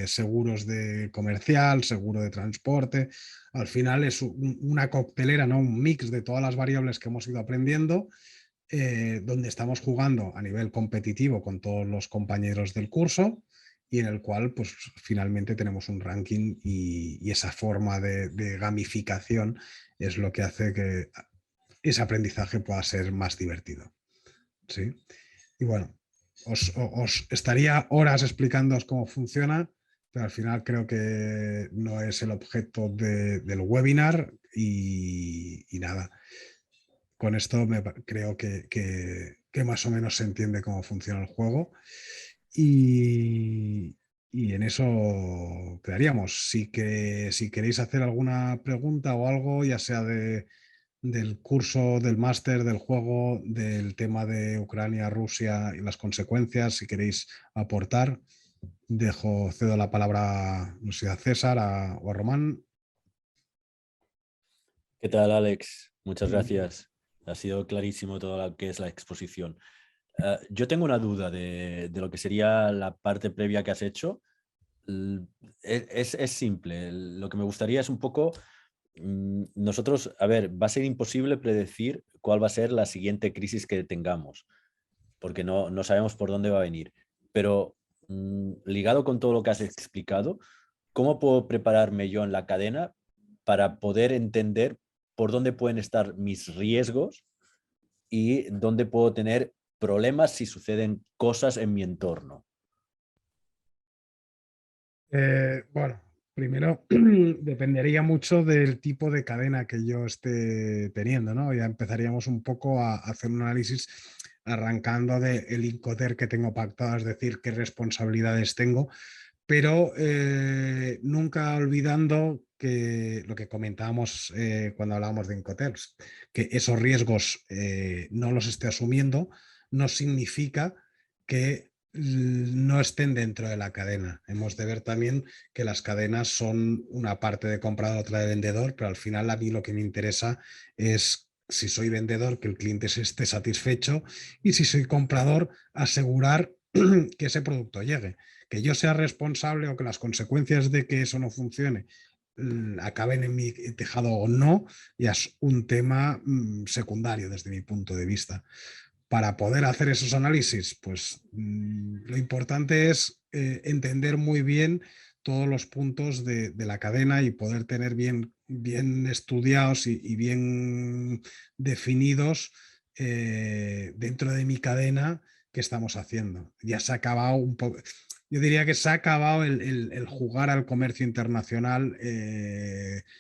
seguros de comercial, seguro de transporte. Al final es una coctelera, ¿no? Un mix de todas las variables que hemos ido aprendiendo, donde estamos jugando a nivel competitivo con todos los compañeros del curso y en el cual pues finalmente tenemos un ranking y esa forma de gamificación es lo que hace que ese aprendizaje pueda ser más divertido. ¿Sí? Y bueno, os estaría horas explicándoos cómo funciona, pero al final creo que no es el objeto del webinar y nada. Con esto creo que más o menos se entiende cómo funciona el juego y, y en eso quedaríamos. Si queréis hacer alguna pregunta o algo, ya sea del curso, del máster, del juego, del tema de Ucrania, Rusia y las consecuencias, si queréis aportar, cedo la palabra, no sé, a César o a Román. ¿Qué tal, Alex? Muchas gracias. Ha sido clarísimo todo lo que es la exposición. Yo tengo una duda de lo que sería la parte previa que has hecho. Es simple. Lo que me gustaría es un poco, nosotros, a ver, va a ser imposible predecir cuál va a ser la siguiente crisis que tengamos, porque no sabemos por dónde va a venir. Pero ligado con todo lo que has explicado, ¿cómo puedo prepararme yo en la cadena para poder entender por dónde pueden estar mis riesgos y dónde puedo tener problemas si suceden cosas en mi entorno? Bueno, primero dependería mucho del tipo de cadena que yo esté teniendo, ¿no? Ya empezaríamos un poco a hacer un análisis arrancando del Incoterm que tengo pactado, es decir, qué responsabilidades tengo, pero nunca olvidando que lo que comentábamos cuando hablábamos de Incoterms, que esos riesgos no los esté asumiendo, no significa que no estén dentro de la cadena. Hemos de ver también que las cadenas son una parte de comprador, otra de vendedor, pero al final a mí lo que me interesa es, si soy vendedor, que el cliente se esté satisfecho y si soy comprador, asegurar que ese producto llegue. Que yo sea responsable o que las consecuencias de que eso no funcione acaben en mi tejado o no, ya es un tema secundario desde mi punto de vista. Para poder hacer esos análisis, pues lo importante es entender muy bien todos los puntos de la cadena y poder tener bien estudiados y bien definidos dentro de mi cadena qué estamos haciendo. Ya se ha acabado un poco, yo diría que se ha acabado el jugar al comercio internacional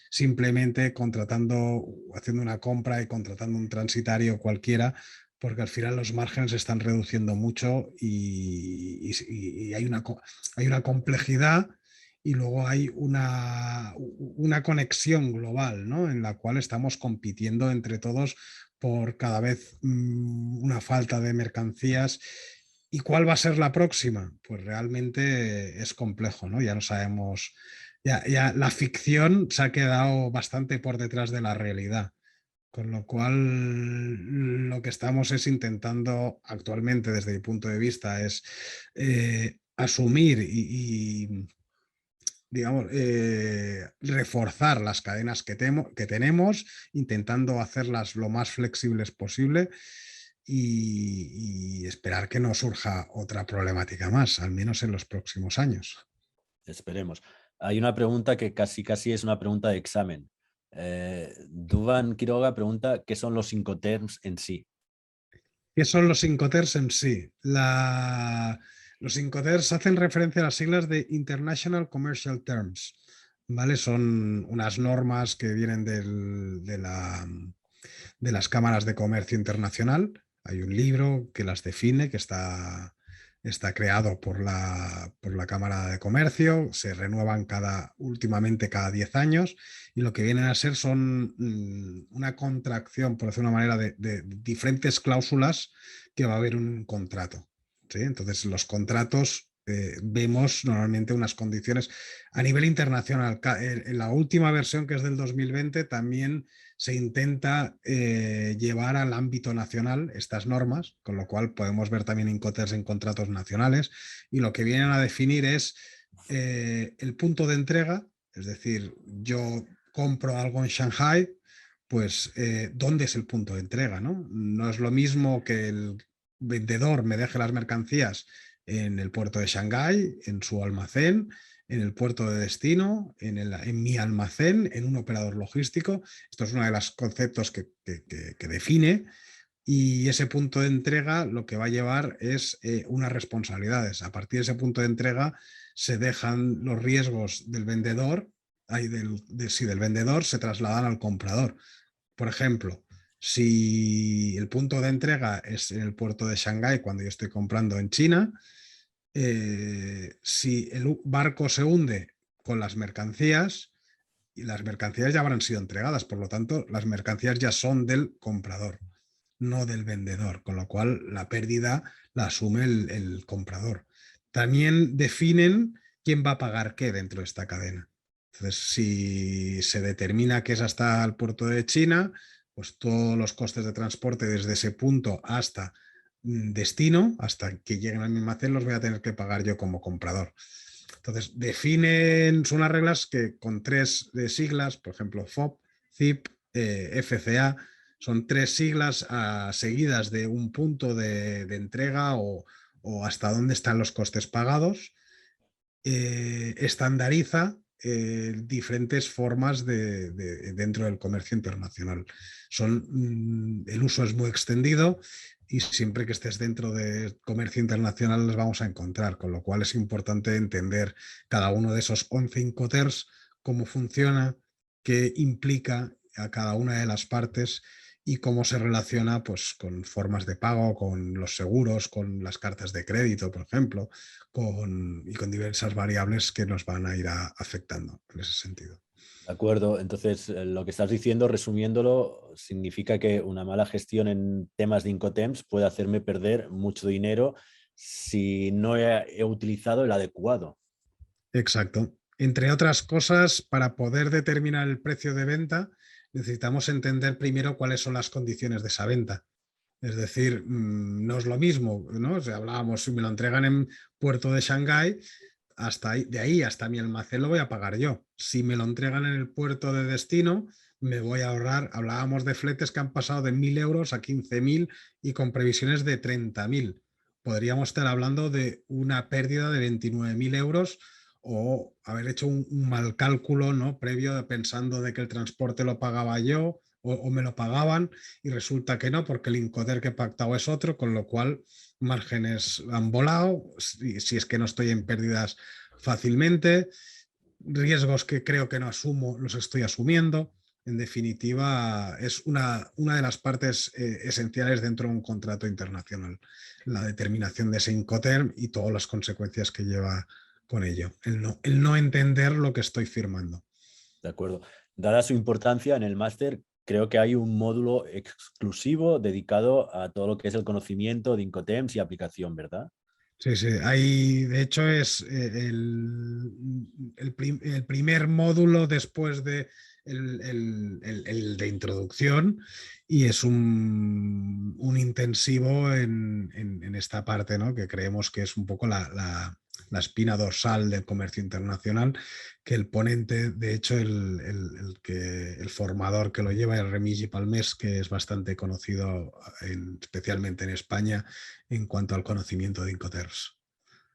simplemente haciendo una compra y contratando un transitario cualquiera, porque al final los márgenes se están reduciendo mucho y hay una complejidad y luego hay una conexión global, ¿no? En la cual estamos compitiendo entre todos por cada vez una falta de mercancías. ¿Y cuál va a ser la próxima? Pues realmente es complejo, ¿no? Ya no sabemos, ya la ficción se ha quedado bastante por detrás de la realidad. Con lo cual, lo que estamos es intentando actualmente, desde mi punto de vista, es asumir digamos, reforzar las cadenas que tenemos, intentando hacerlas lo más flexibles posible y esperar que no surja otra problemática más, al menos en los próximos años. Esperemos. Hay una pregunta que casi casi es una pregunta de examen. Duvan Quiroga pregunta qué son los Incoterms en sí. ¿Qué son los Incoterms en sí? Los Incoterms hacen referencia a las siglas de International Commercial Terms, ¿vale? Son unas normas que vienen de las cámaras de comercio internacional. Hay un libro que las define, que está creado por la Cámara de Comercio, se renuevan últimamente cada 10 años y lo que vienen a ser son una contracción, por decirlo de una manera, de diferentes cláusulas que va a haber un contrato. ¿Sí? Entonces, los contratos vemos normalmente unas condiciones a nivel internacional. En la última versión, que es del 2020, también se intenta llevar al ámbito nacional estas normas, con lo cual podemos ver también Incoterms en contratos nacionales y lo que vienen a definir es el punto de entrega, es decir, yo compro algo en Shanghai, pues ¿dónde es el punto de entrega? No es lo mismo que el vendedor me deje las mercancías en el puerto de Shanghái, en su almacén, en el puerto de destino, en mi almacén, en un operador logístico. Esto es uno de los conceptos que define y ese punto de entrega lo que va a llevar es unas responsabilidades. A partir de ese punto de entrega se dejan los riesgos del vendedor, del vendedor se trasladan al comprador. Por ejemplo, si el punto de entrega es en el puerto de Shanghái cuando yo estoy comprando en China, si el barco se hunde con las mercancías, y las mercancías ya habrán sido entregadas, por lo tanto, las mercancías ya son del comprador, no del vendedor, con lo cual la pérdida la asume el comprador. También definen quién va a pagar qué dentro de esta cadena. Entonces, si se determina que es hasta el puerto de China, pues todos los costes de transporte desde ese punto hasta destino, hasta que lleguen al mi almacén, los voy a tener que pagar yo como comprador. Entonces, son unas reglas que con tres siglas, por ejemplo, FOB, ZIP, FCA, son tres siglas seguidas de un punto de entrega o hasta dónde están los costes pagados. Estandariza diferentes formas dentro del comercio internacional. El uso es muy extendido y siempre que estés dentro de comercio internacional los vamos a encontrar, con lo cual es importante entender cada uno de esos 11 Incoterms, cómo funciona, qué implica a cada una de las partes y cómo se relaciona pues, con formas de pago, con los seguros, con las cartas de crédito, por ejemplo, y con diversas variables que nos van a ir afectando en ese sentido. De acuerdo, entonces lo que estás diciendo, resumiéndolo, significa que una mala gestión en temas de Incoterms puede hacerme perder mucho dinero si no he utilizado el adecuado. Exacto. Entre otras cosas, para poder determinar el precio de venta, necesitamos entender primero cuáles son las condiciones de esa venta. Es decir, no es lo mismo, ¿no? Si hablábamos, si me lo entregan en puerto de Shanghái, de ahí hasta mi almacén lo voy a pagar yo. Si me lo entregan en el puerto de destino, me voy a ahorrar. Hablábamos de fletes que han pasado de 1.000 euros a 15.000 y con previsiones de 30.000. Podríamos estar hablando de una pérdida de 29.000 euros o haber hecho un mal cálculo, ¿no? Previo pensando de que el transporte lo pagaba yo o me lo pagaban y resulta que no, porque el Incoterm que he pactado es otro, con lo cual márgenes han volado, si es que no estoy en pérdidas fácilmente, riesgos que creo que no asumo, los estoy asumiendo. En definitiva, es una de las partes esenciales dentro de un contrato internacional, la determinación de ese Incoterm y todas las consecuencias que lleva con ello, el no entender lo que estoy firmando. De acuerdo. Dada su importancia en el máster, creo que hay un módulo exclusivo dedicado a todo lo que es el conocimiento de Incoterms y aplicación, ¿verdad? Sí, sí, de hecho es el primer módulo después de el de introducción y es un intensivo en esta parte, ¿no? Que creemos que es un poco la espina dorsal del comercio internacional, que el ponente, de hecho, el formador que lo lleva es Remigi Palmés, que es bastante conocido especialmente en España en cuanto al conocimiento de Incoterms.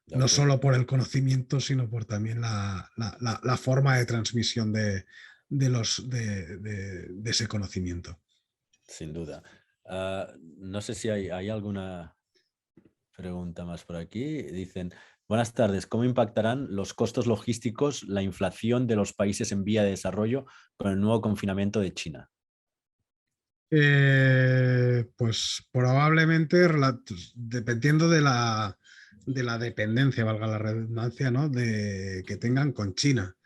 De No acuerdo. solo por el conocimiento, sino por también la forma de transmisión de ese conocimiento. Sin duda. No sé si hay alguna pregunta más por aquí. Dicen, buenas tardes, ¿cómo impactarán los costos logísticos la inflación de los países en vía de desarrollo con el nuevo confinamiento de China? Pues probablemente, dependiendo de la dependencia, valga la redundancia, ¿no? Que tengan con China.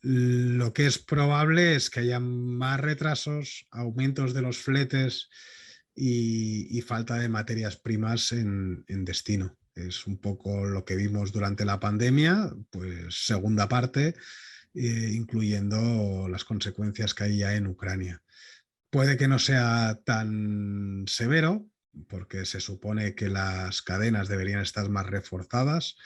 Lo que es probable es que haya más retrasos, aumentos de los fletes y falta de materias primas en destino. Es un poco lo que vimos durante la pandemia, pues segunda parte, incluyendo las consecuencias que hay ya en Ucrania. Puede que no sea tan severo, porque se supone que las cadenas deberían estar más reforzadas,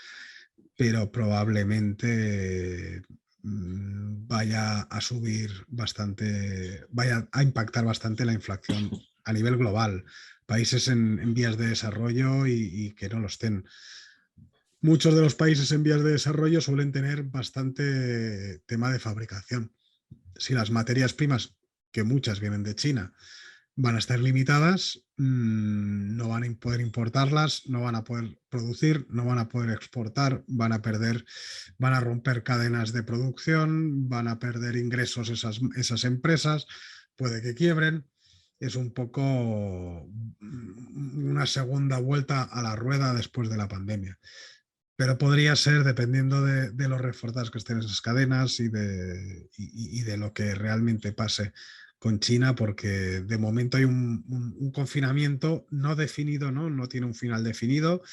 pero probablemente vaya a subir bastante, vaya a impactar bastante la inflación a nivel global. Países en vías de desarrollo y que no lo estén. Muchos de los países en vías de desarrollo suelen tener bastante tema de fabricación. Si las materias primas, que muchas vienen de China, van a estar limitadas, no van a poder importarlas, no van a poder producir, no van a poder exportar, van a romper cadenas de producción, van a perder ingresos esas empresas, puede que quiebren. Es un poco una segunda vuelta a la rueda después de la pandemia. Pero podría ser, dependiendo de los reforzados que estén esas cadenas y de lo que realmente pase con China, porque de momento hay un confinamiento no definido, ¿no? Tiene un final definido,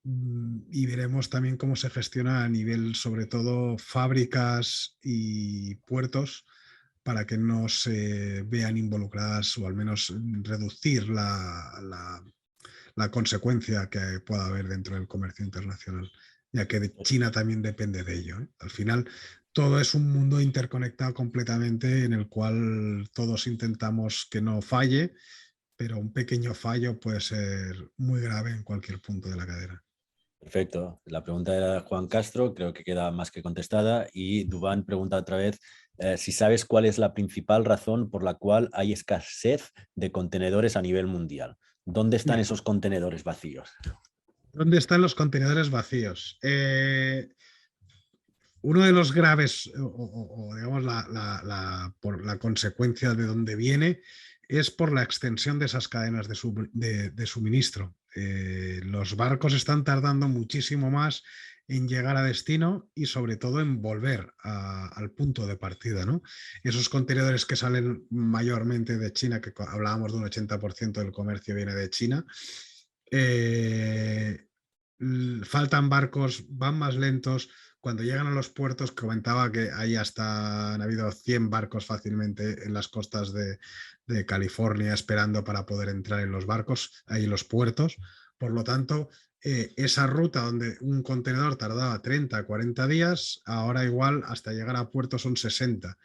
y veremos también cómo se gestiona a nivel, sobre todo, fábricas y puertos, para que no se vean involucradas o al menos reducir la consecuencia que pueda haber dentro del comercio internacional, ya que de China también depende de ello, ¿eh? Al final, todo es un mundo interconectado completamente en el cual todos intentamos que no falle, pero un pequeño fallo puede ser muy grave en cualquier punto de la cadena. Perfecto. La pregunta era de Juan Castro, creo que queda más que contestada. Y Dubán pregunta otra vez si sabes cuál es la principal razón por la cual hay escasez de contenedores a nivel mundial. ¿Dónde están Bien. esos contenedores vacíos? ¿Dónde están los contenedores vacíos? Uno de los graves, o digamos, por la consecuencia de dónde viene, es por la extensión de esas cadenas de suministro. Los barcos están tardando muchísimo más en llegar a destino y sobre todo en volver al punto de partida, ¿no? Esos contenedores que salen mayormente de China, que hablábamos de un 80% del comercio viene de China, faltan barcos, van más lentos. Cuando llegan a los puertos, comentaba que ahí hasta han habido 100 barcos fácilmente en las costas de California esperando para poder entrar en los barcos, ahí en los puertos. Por lo tanto, esa ruta donde un contenedor tardaba 30, 40 días, ahora igual hasta llegar a puerto son 60.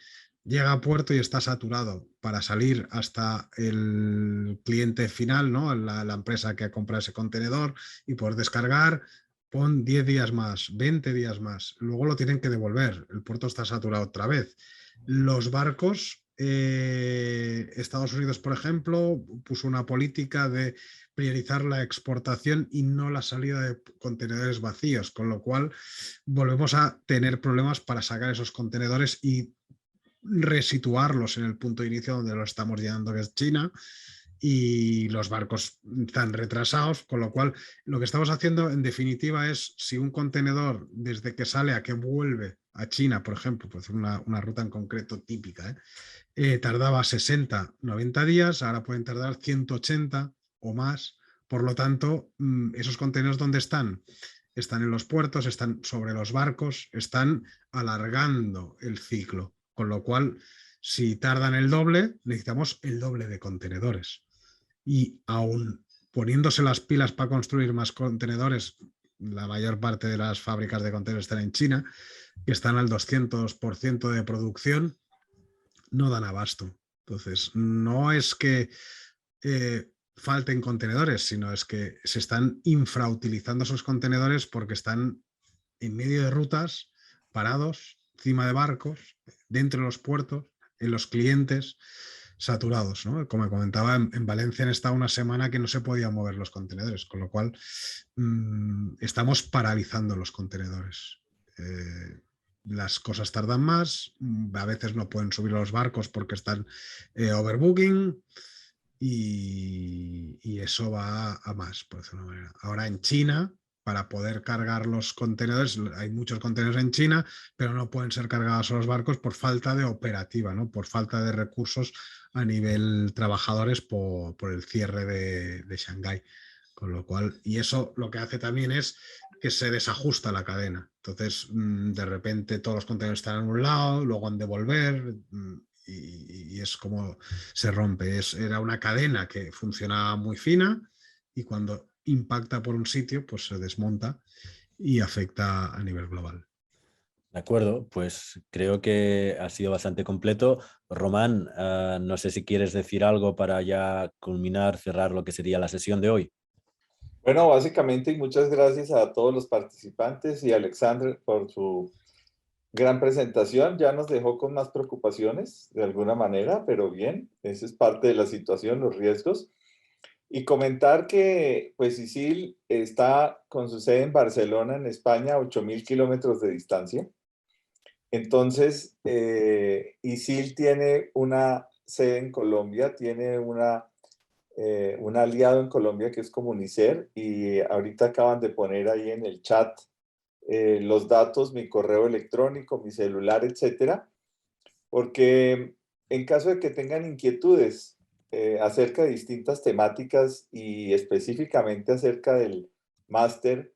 Llega a puerto y está saturado para salir hasta el cliente final, ¿no? La empresa que ha comprado ese contenedor y poder descargar. Pon 10 días más, 20 días más, luego lo tienen que devolver, el puerto está saturado otra vez. Los barcos, Estados Unidos, por ejemplo, puso una política de priorizar la exportación y no la salida de contenedores vacíos, con lo cual volvemos a tener problemas para sacar esos contenedores y resituarlos en el punto de inicio donde lo estamos llenando, que es China, y los barcos están retrasados, con lo cual lo que estamos haciendo en definitiva es, si un contenedor desde que sale a que vuelve a China, por ejemplo, por hacer una ruta en concreto típica, tardaba 60, 90 días, ahora pueden tardar 180 o más. Por lo tanto, esos contenedores, ¿dónde están? Están en los puertos, están sobre los barcos, están alargando el ciclo, con lo cual, si tardan el doble, necesitamos el doble de contenedores. Y aún poniéndose las pilas para construir más contenedores, la mayor parte de las fábricas de contenedores están en China, que están al 200% de producción, no dan abasto. Entonces, no es que falten contenedores, sino es que se están infrautilizando esos contenedores porque están en medio de rutas, parados, encima de barcos, dentro de los puertos, en los clientes, saturados, ¿no? Como comentaba, en Valencia han estado una semana que no se podían mover los contenedores, con lo cual estamos paralizando los contenedores. Las cosas tardan más, a veces no pueden subir a los barcos porque están overbooking y eso va a más, por decirlo de una manera. Ahora en China, para poder cargar los contenedores, hay muchos contenedores en China, pero no pueden ser cargados a los barcos por falta de operativa, ¿no? Por falta de recursos a nivel trabajadores por el cierre de Shanghái. Con lo cual, y eso lo que hace también es que se desajusta la cadena. Entonces, de repente todos los contenedores están en un lado, luego han de volver y es como se rompe. Era una cadena que funcionaba muy fina y cuando impacta por un sitio, pues se desmonta y afecta a nivel global. De acuerdo, pues creo que ha sido bastante completo. Román, no sé si quieres decir algo para ya culminar, cerrar lo que sería la sesión de hoy. Bueno, básicamente, y muchas gracias a todos los participantes y a Alexandre por su gran presentación. Ya nos dejó con más preocupaciones, de alguna manera, pero bien, eso es parte de la situación, los riesgos. Y comentar que, pues, ISIL está con su sede en Barcelona, en España, a 8.000 kilómetros de distancia. Entonces, ISIL tiene una sede en Colombia, tiene un aliado en Colombia que es Comunicer, y ahorita acaban de poner ahí en el chat los datos, mi correo electrónico, mi celular, etcétera, porque en caso de que tengan inquietudes acerca de distintas temáticas y específicamente acerca del máster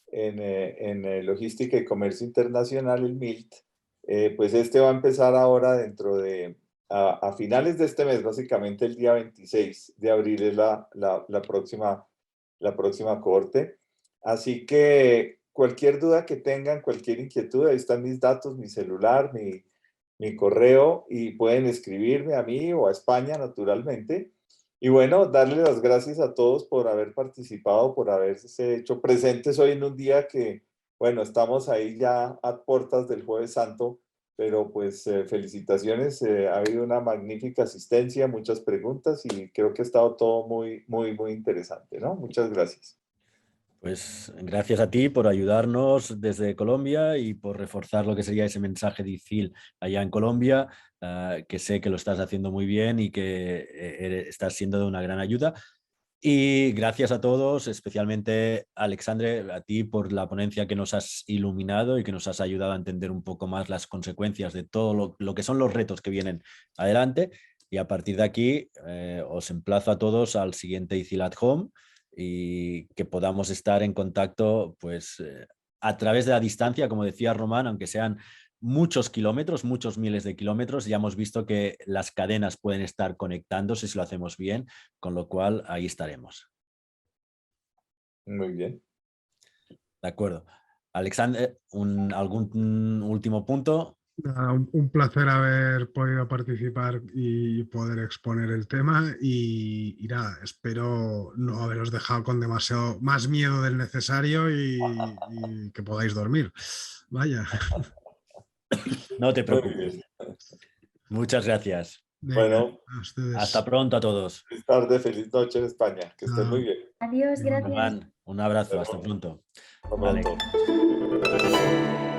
en Logística y Comercio Internacional, el MILT, pues este va a empezar ahora dentro de, a finales de este mes, básicamente el día 26 de abril es la próxima cohorte. Así que cualquier duda que tengan, cualquier inquietud, ahí están mis datos, mi celular, mi correo, y pueden escribirme a mí o a España, naturalmente. Y bueno, darle las gracias a todos por haber participado, por haberse hecho presentes hoy en un día que, bueno, estamos ahí ya a puertas del Jueves Santo, pero pues felicitaciones, ha habido una magnífica asistencia, muchas preguntas y creo que ha estado todo muy, muy, muy interesante, ¿no? Muchas gracias. Pues gracias a ti por ayudarnos desde Colombia y por reforzar lo que sería ese mensaje de ISIL allá en Colombia, que sé que lo estás haciendo muy bien y que estás siendo de una gran ayuda. Y gracias a todos, especialmente Alexandre, a ti por la ponencia que nos has iluminado y que nos has ayudado a entender un poco más las consecuencias de todo lo que son los retos que vienen adelante. Y a partir de aquí, os emplazo a todos al siguiente ISIL at Home y que podamos estar en contacto pues, a través de la distancia, como decía Román, aunque sean muchos kilómetros, muchos miles de kilómetros, ya hemos visto que las cadenas pueden estar conectándose si lo hacemos bien, con lo cual ahí estaremos. Muy bien. De acuerdo. Alexander, ¿algún último punto? Un placer haber podido participar y poder exponer el tema y nada, espero no haberos dejado con demasiado más miedo del necesario y que podáis dormir. Vaya. No te Muy preocupes. bien. Muchas gracias. Venga, Bueno, a ustedes. Hasta pronto a todos. feliz tarde, feliz noche en España. Que estén muy bien. Adiós, gracias. Román, un abrazo. Hasta Bueno, pronto. hasta Vale. pronto.